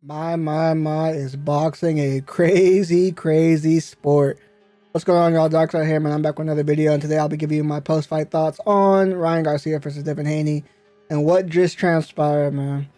My, is boxing a crazy sport. What's going on, y'all? Dark Side here, man. I'm back with another video, and today I'll be giving you my post-fight thoughts on Ryan Garcia versus Devin Haney and what just transpired, man.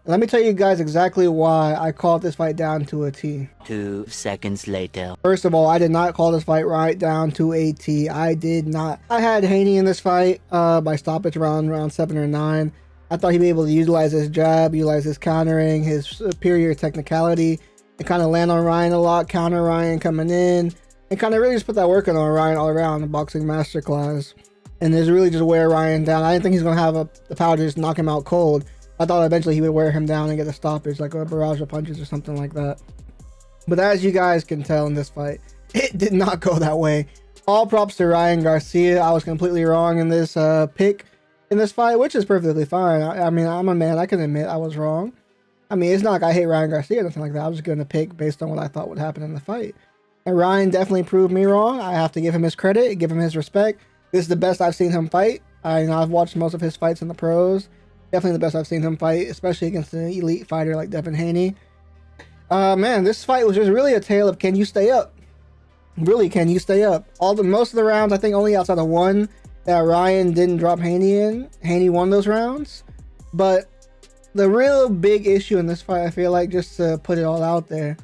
Let me tell you guys exactly why I called this fight down to a T. 2 seconds later. First of all, I did not call this fight right down to a T. I did not. I had Haney in this fight by stoppage round 7 or 9. I thought he'd be able to utilize his jab, utilize his countering, his superior technicality, and kind of land on Ryan a lot, counter Ryan coming in, and kind of really just put that work on Ryan all around the boxing masterclass. And just really just wear Ryan down. I didn't think he's going to have the power to just knock him out cold. I thought eventually he would wear him down and get a stoppage, like a barrage of punches or something like that. But as you guys can tell in this fight, it did not go that way. All props to Ryan Garcia. I was completely wrong in this pick in this fight, which is perfectly fine. I mean, I'm a man. I can admit I was wrong. I mean, it's not like I hate Ryan Garcia or nothing like that. I was going to pick based on what I thought would happen in the fight. And Ryan definitely proved me wrong. I have to give him his credit, give him his respect. This is the best I've seen him fight. I've watched most of his fights in the pros. Definitely the best I've seen him fight, especially against an elite fighter like Devin Haney. Man, this fight was just really a tale of, can you stay up? Really, can you stay up? Most of the rounds, I think only outside of one that Ryan didn't drop Haney in. Haney won those rounds. But the real big issue in this fight, I feel like, just to put it all out there,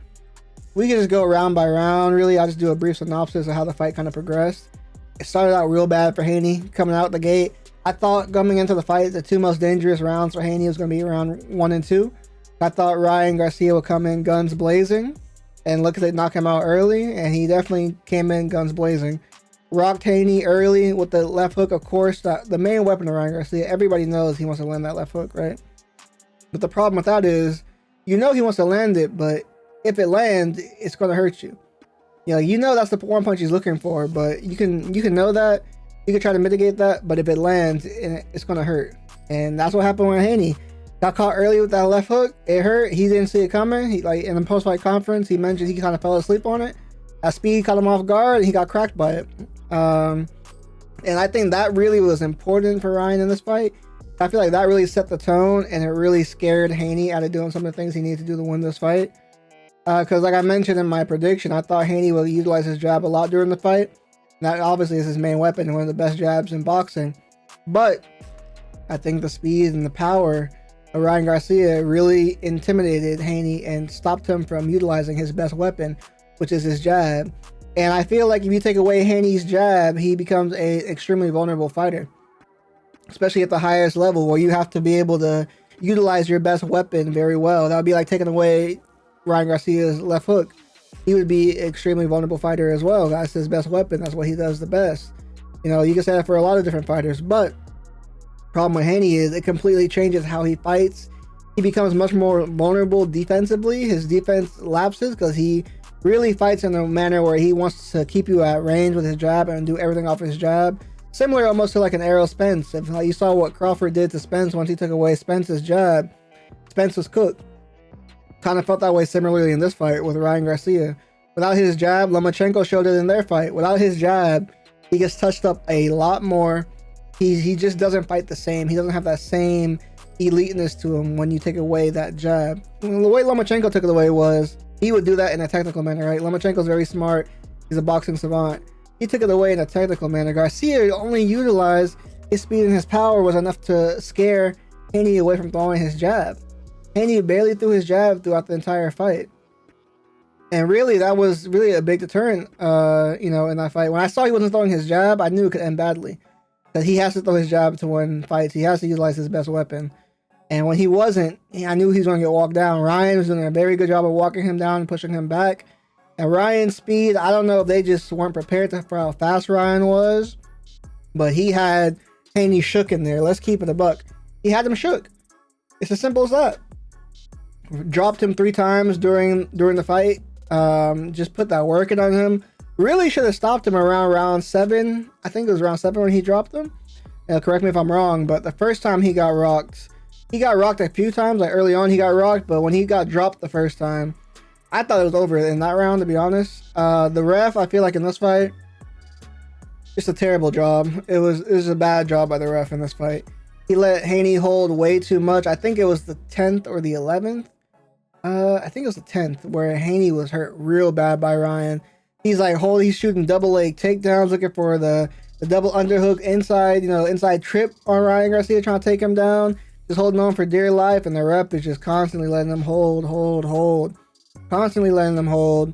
we can just go round by round. Really, I'll just do a brief synopsis of how the fight kind of progressed. It started out real bad for Haney coming out the gate. I thought coming into the fight, the two most dangerous rounds for Haney was going to be round 1 and 2. I thought Ryan Garcia would come in guns blazing and look at it, knock him out early, and he definitely came in guns blazing. Rocked Haney early with the left hook, of course, the main weapon of Ryan Garcia. Everybody knows he wants to land that left hook, right? But the problem with that is, you know he wants to land it, but if it lands, it's going to hurt you. You know that's the one punch he's looking for, but you can know that. You can try to mitigate that, but if it lands, it's going to hurt. And that's what happened with Haney. Got caught early with that left hook. It hurt. He didn't see it coming. He, like, in the post-fight conference, he mentioned he kind of fell asleep on it. That speed caught him off guard, and he got cracked by it. And I think that really was important for Ryan in this fight. I feel like that really set the tone, and it really scared Haney out of doing some of the things he needed to do to win this fight. Because like I mentioned in my prediction, I thought Haney would utilize his jab a lot during the fight. That obviously is his main weapon and one of the best jabs in boxing. But I think the speed and the power of Ryan Garcia really intimidated Haney and stopped him from utilizing his best weapon, which is his jab. And I feel like if you take away Haney's jab, he becomes a extremely vulnerable fighter, especially at the highest level where you have to be able to utilize your best weapon very well. That would be like taking away Ryan Garcia's left hook. He would be an extremely vulnerable fighter as well. That's his best weapon. That's what he does the best. You can say that for a lot of different fighters, but problem with Haney is it completely changes how he fights. He becomes much more vulnerable defensively. His defense lapses because he really fights in a manner where he wants to keep you at range with his jab and do everything off his jab. Similar almost to like an Errol Spence. If you saw what Crawford did to Spence once he took away Spence's jab, Spence was cooked. Kind of felt that way similarly in this fight with Ryan Garcia. Without his jab, Lomachenko showed it in their fight. Without his jab, he gets touched up a lot more. He just doesn't fight the same. He doesn't have that same eliteness to him when you take away that jab. And the way Lomachenko took it away was he would do that in a technical manner, right? Lomachenko's very smart. He's a boxing savant. He took it away in a technical manner. Garcia only utilized his speed and his power was enough to scare Haney away from throwing his jab. Haney barely threw his jab throughout the entire fight. And really, that was really a big deterrent, in that fight. When I saw he wasn't throwing his jab, I knew it could end badly. That he has to throw his jab to win fights. He has to utilize his best weapon. And when he wasn't, I knew he was going to get walked down. Ryan was doing a very good job of walking him down and pushing him back. And Ryan's speed, I don't know if they just weren't prepared for how fast Ryan was, but he had Haney shook in there. Let's keep it a buck. He had him shook. It's as simple as that. Dropped him 3 times during the fight. Just put that working on him. Really should have stopped him around round 7. I think it was round 7 when he dropped him. Correct me if I'm wrong, but the first time he got rocked a few times. Like early on he got rocked, but when he got dropped the first time, I thought it was over in that round, to be honest. The ref, I feel like in this fight, just a terrible job. It was a bad job by the ref in this fight. He let Haney hold way too much. I think it was the 10th or the 11th I think it was the 10th, where Haney was hurt real bad by Ryan. He's like, he's shooting double leg takedowns, looking for the double underhook inside, inside trip on Ryan Garcia, trying to take him down, just holding on for dear life, and the ref is just constantly letting them hold, constantly letting them hold.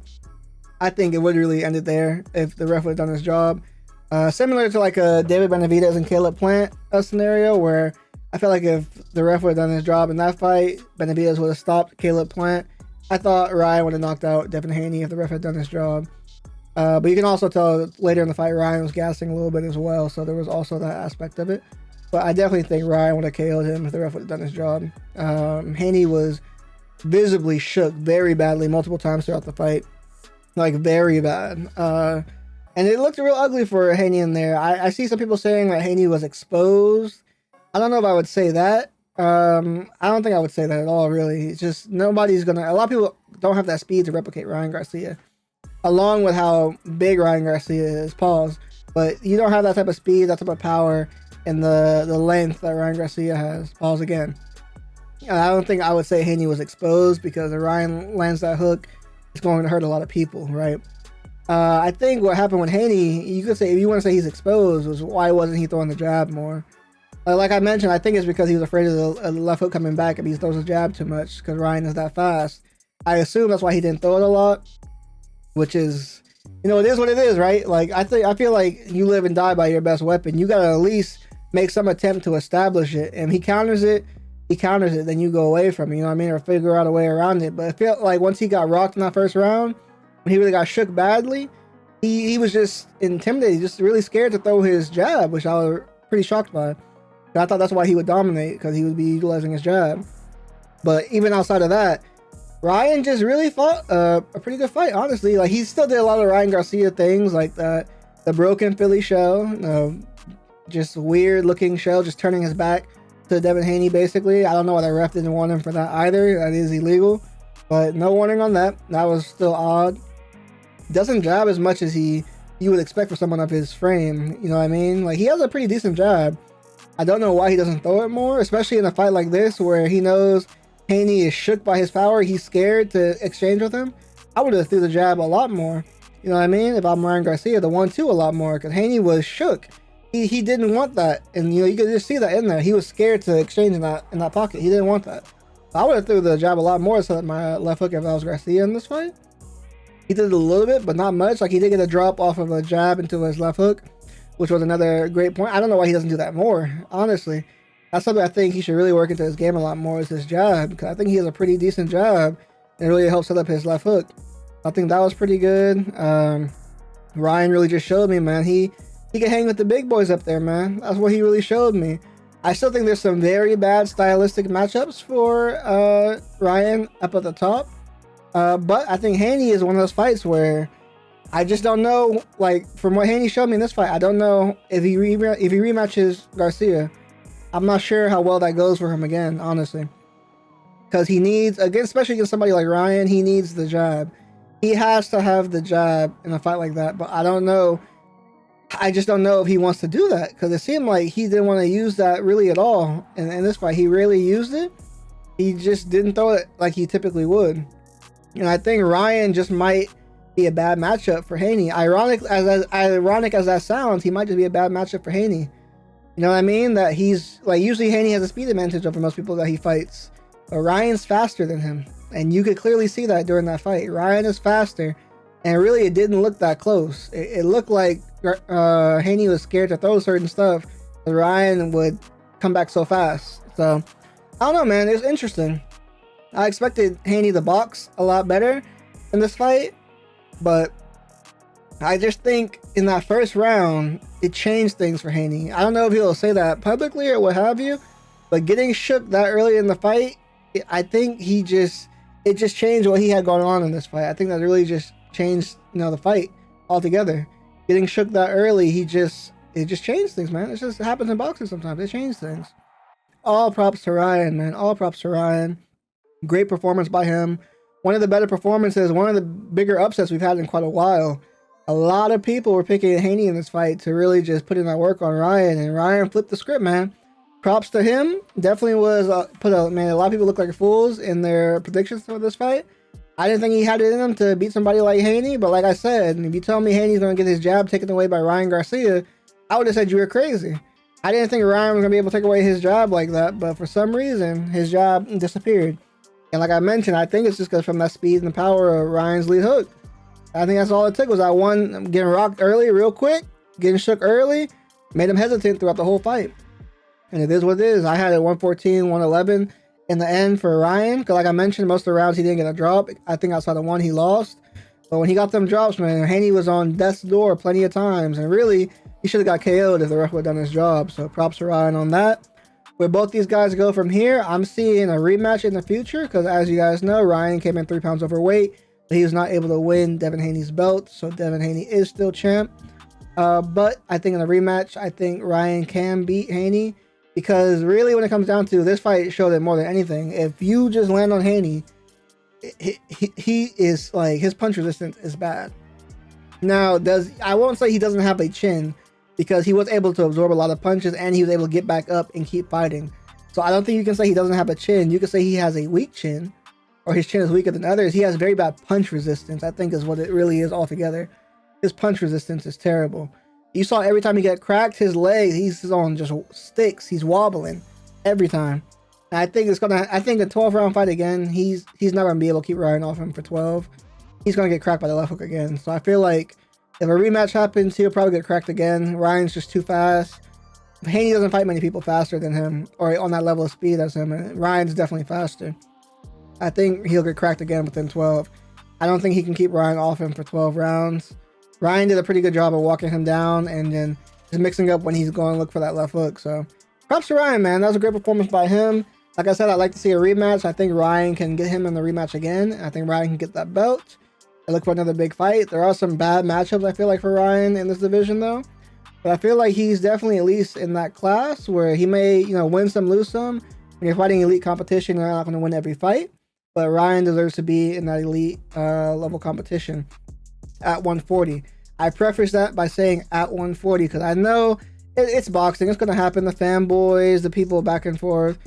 I think it would really ended there if the ref would have done his job. Similar to like a David Benavidez and Caleb Plant scenario, where I felt like if the ref would have done his job in that fight, Benavidez would have stopped Caleb Plant. I thought Ryan would have knocked out Devin Haney if the ref had done his job. But you can also tell later in the fight, Ryan was gassing a little bit as well, so there was also that aspect of it. But I definitely think Ryan would have KO'd him if the ref would have done his job. Haney was visibly shook very badly multiple times throughout the fight. Like, very bad. And it looked real ugly for Haney in there. I see some people saying that Haney was exposed. I don't know if I would say that. I don't think I would say that at all, really. It's just nobody's going to... A lot of people don't have that speed to replicate Ryan Garcia. Along with how big Ryan Garcia is, pause. But you don't have that type of speed, that type of power, and the length that Ryan Garcia has. Pause again. I don't think I would say Haney was exposed, because if Ryan lands that hook, it's going to hurt a lot of people, right? I think what happened with Haney, you could say, if you want to say he's exposed, was why wasn't he throwing the jab more? Like I mentioned, I think it's because he was afraid of the left hook coming back if he throws a jab too much, because Ryan is that fast. I assume that's why he didn't throw it a lot. Which is, it is what it is, right? Like, I feel like you live and die by your best weapon. You gotta at least make some attempt to establish it. And he counters it, then you go away from it, you know what I mean? Or figure out a way around it. But it felt like once he got rocked in that first round, when he really got shook badly, he was just intimidated, just really scared to throw his jab, which I was pretty shocked by. I thought that's why he would dominate, because he would be utilizing his jab. But even outside of that, Ryan just really fought a pretty good fight, honestly. Like, he still did a lot of Ryan Garcia things, like the broken Philly shell, just weird looking shell, just turning his back to Devin Haney, basically. I don't know why the ref didn't want him for that either. That is illegal, but no warning on that. That was still odd. Doesn't jab as much as you would expect for someone of his frame, you know what I mean? Like, he has a pretty decent jab. I don't know why he doesn't throw it more, especially in a fight like this where he knows Haney is shook by his power. He's scared to exchange with him. I would have threw the jab a lot more. You know what I mean? If I'm Ryan Garcia, the 1-2 a lot more, because Haney was shook. He didn't want that, and you could just see that in there. He was scared to exchange in that pocket. He didn't want that. I would have threw the jab a lot more so that my left hook if I was Garcia in this fight. He did it a little bit, but not much. Like, he did get a drop off of a jab into his left hook, which was another great point. I don't know why he doesn't do that more, honestly. That's something I think he should really work into his game a lot more, is his jab, because I think he has a pretty decent jab and it really helps set up his left hook. I think that was pretty good. Ryan really just showed me, man, he can hang with the big boys up there, man. That's what he really showed me. I still think there's some very bad stylistic matchups for Ryan up at the top, but I think Haney is one of those fights where I just don't know, like, from what Haney showed me in this fight, I don't know if he rematches Garcia. I'm not sure how well that goes for him again, honestly. Because he needs, again, especially against somebody like Ryan, he needs the jab. He has to have the jab in a fight like that, but I don't know. I just don't know if he wants to do that, because it seemed like he didn't want to use that really at all. And in this fight, he rarely used it. He just didn't throw it like he typically would. And I think Ryan just might be a bad matchup for Haney. Ironic as that sounds, he might just be a bad matchup for Haney. You know what I mean? That he's, like, usually Haney has a speed advantage over most people that he fights. But Ryan's faster than him. And you could clearly see that during that fight. Ryan is faster. And really, it didn't look that close. It looked like Haney was scared to throw certain stuff, but Ryan would come back so fast. So, I don't know, man. It's interesting. I expected Haney to box a lot better in this fight. But I just think in that first round, it changed things for Haney. I don't know if he'll say that publicly or what have you, but getting shook that early in the fight, I think it just changed what he had going on in this fight. I think that really just changed, the fight altogether. Getting shook that early, it just changed things, man. It just happens in boxing sometimes. It changed things. All props to Ryan, man. All props to Ryan. Great performance by him. One of the better performances, one of the bigger upsets we've had in quite a while. A lot of people were picking Haney in this fight to really just put in that work on Ryan, and Ryan flipped the script, man. Props to him. Definitely was man. A lot of people look like fools in their predictions for this fight, I didn't think he had it in him to beat somebody like Haney, but like I said, if you tell me Haney's going to get his jab taken away by Ryan Garcia, I would have said you were crazy. I didn't think Ryan was going to be able to take away his jab like that, but for some reason, his jab disappeared. And like I mentioned, I think it's just because from that speed and the power of Ryan's lead hook. I think that's all it took was that one getting rocked early, real quick, getting shook early, made him hesitant throughout the whole fight. And it is what it is. I had it 114, 111 in the end for Ryan, because like I mentioned, most of the rounds he didn't get a drop. I think outside the one he lost. But when he got them drops, man, Haney was on death's door plenty of times. And really, he should have got KO'd if the ref would have done his job. So props to Ryan on that. Where both these guys go from here, I'm seeing a rematch in the future, because as you guys know, Ryan came in 3 pounds overweight. But he was not able to win Devin Haney's belt. So Devin Haney is still champ. But I think in a rematch, I think Ryan can beat Haney. Because really, when it comes down to this fight, showed it more than anything. If you just land on Haney, he is like, his punch resistance is bad. Now, I won't say he doesn't have a chin, because he was able to absorb a lot of punches and he was able to get back up and keep fighting. So I don't think you can say he doesn't have a chin. You can say he has a weak chin, or his chin is weaker than others. He has very bad punch resistance, I think is what it really is altogether. His punch resistance is terrible. You saw every time he got cracked, his leg, he's on just sticks. He's wobbling every time. And I think I think a 12-round fight again, he's not gonna be able to keep riding off him for 12. He's gonna get cracked by the left hook again. So I feel like if a rematch happens, he'll probably get cracked again. Ryan's just too fast. Haney doesn't fight many people faster than him, or on that level of speed as him. And Ryan's definitely faster. I think he'll get cracked again within 12. I don't think he can keep Ryan off him for 12 rounds. Ryan did a pretty good job of walking him down and then just mixing up when he's going to look for that left hook. So props to Ryan, man. That was a great performance by him. Like I said, I'd like to see a rematch. I think Ryan can get him in the rematch again. I think Ryan can get that belt. I look for another big fight. There are some bad matchups, I feel like, for Ryan in this division, though. But I feel like he's definitely at least in that class where he may, win some, lose some. When you're fighting elite competition, you're not going to win every fight. But Ryan deserves to be in that elite level competition at 140. I preface that by saying at 140 because I know it's boxing. It's going to happen. The fanboys, the people back and forth.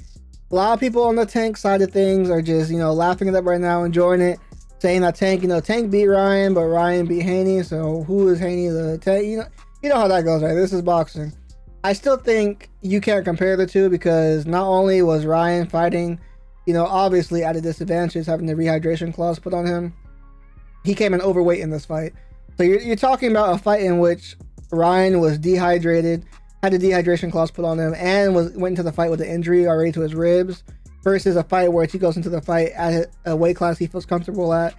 A lot of people on the Tank side of things are just, laughing at that right now, enjoying it, saying that Tank, Tank beat Ryan, but Ryan beat Haney. So who is Haney? The Tank? You know how that goes, right? This is boxing. I still think you can't compare the two because not only was Ryan fighting, obviously at a disadvantage, having the rehydration clause put on him, he came in overweight in this fight. So you're talking about a fight in which Ryan was dehydrated, had the dehydration clause put on him, and went into the fight with an injury already to his ribs, versus a fight where he goes into the fight at a weight class he feels comfortable at,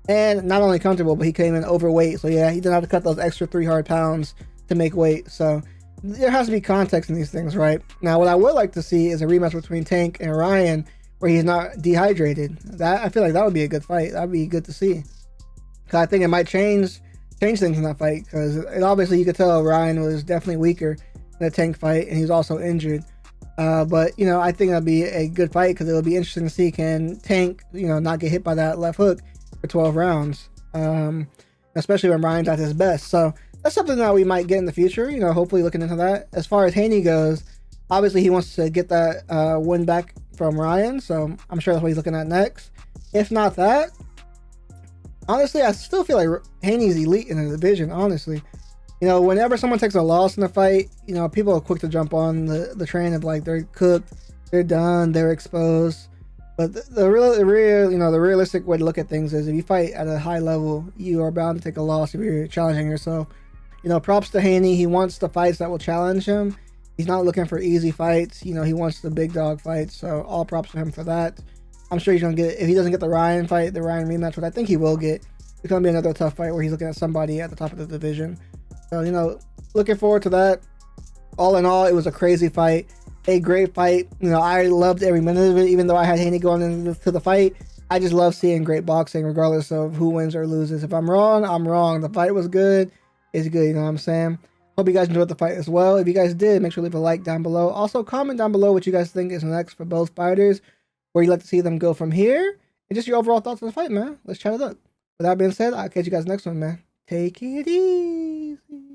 and not only comfortable, but he came in overweight. So yeah, he didn't have to cut those extra 3 hard pounds to make weight. So there has to be context in these things, right? Now, what I would like to see is a rematch between Tank and Ryan where he's not dehydrated. That I feel like that would be a good fight. That would be good to see. Because I think it might change things in that fight, because obviously you could tell Ryan was definitely weaker in the Tank fight and he was also injured. But I think that'd be a good fight because it would be interesting to see, can Tank not get hit by that left hook for 12 rounds, especially when Ryan's at his best. So that's something that we might get in the future, hopefully looking into that. As far as Haney goes, obviously he wants to get that win back from Ryan, so I'm sure that's what he's looking at next. If not that, honestly, I still feel like Haney's elite in the division, honestly. Whenever someone takes a loss in a fight, people are quick to jump on the train of like they're cooked, they're done, they're exposed. But the realistic way to look at things is if you fight at a high level, you are bound to take a loss if you're challenging yourself. Props to Haney. He wants the fights that will challenge him. He's not looking for easy fights. He wants the big dog fights. So all props to him for that. I'm sure he's going to get, if he doesn't get the Ryan fight, the Ryan rematch, which I think he will get, it's going to be another tough fight where he's looking at somebody at the top of the division. So, looking forward to that. All in all, it was a crazy fight. A great fight. I loved every minute of it, even though I had Haney going into the fight. I just love seeing great boxing, regardless of who wins or loses. If I'm wrong, I'm wrong. The fight was good. It's good, you know what I'm saying? Hope you guys enjoyed the fight as well. If you guys did, make sure to leave a like down below. Also, comment down below what you guys think is next for both fighters, where you'd like to see them go from here, and just your overall thoughts on the fight, man. Let's chat it up. With that being said, I'll catch you guys next one, man. Take it easy.